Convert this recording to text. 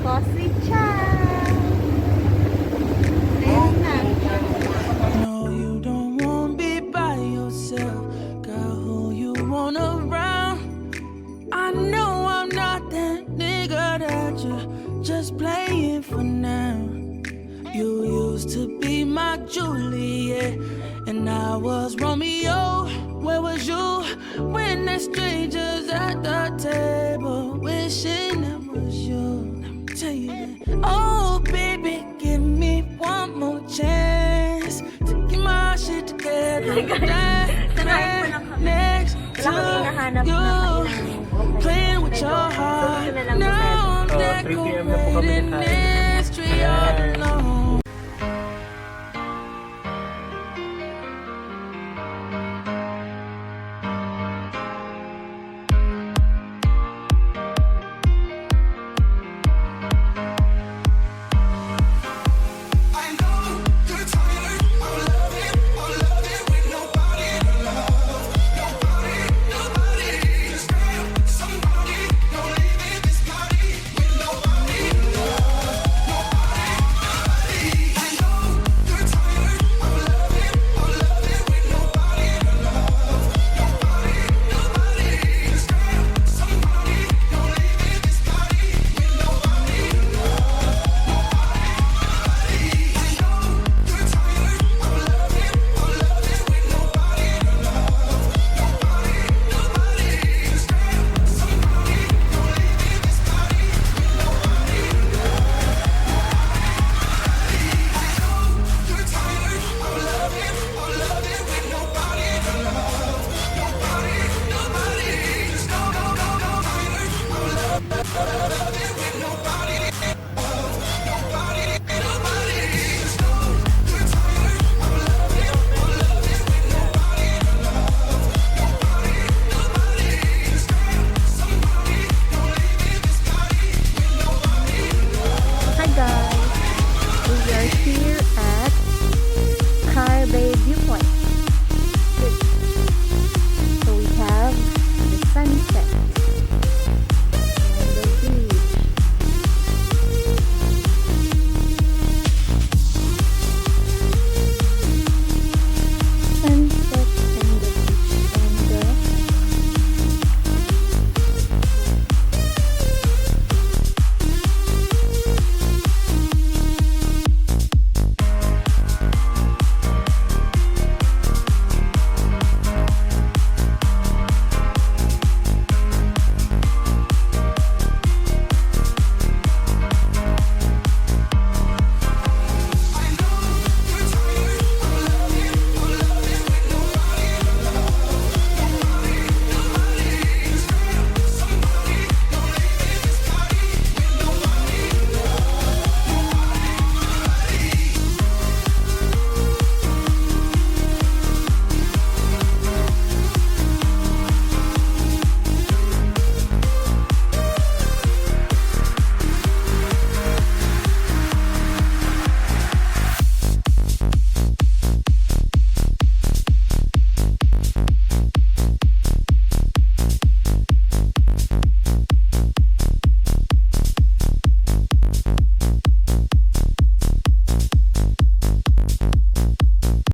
Coffee time! Ayun na. No, you don't want to be by yourself. Got who you want around. I know I'm not that nigga that you're just playing for now. You used to be my Juliet, and I was Romeo. Where was you when there's strangers at the table, wishing it was you? Let me tell you that. Oh, baby, give me one more chance to get my shit together. Next to you, playing with your heart. Now I'm decorating history all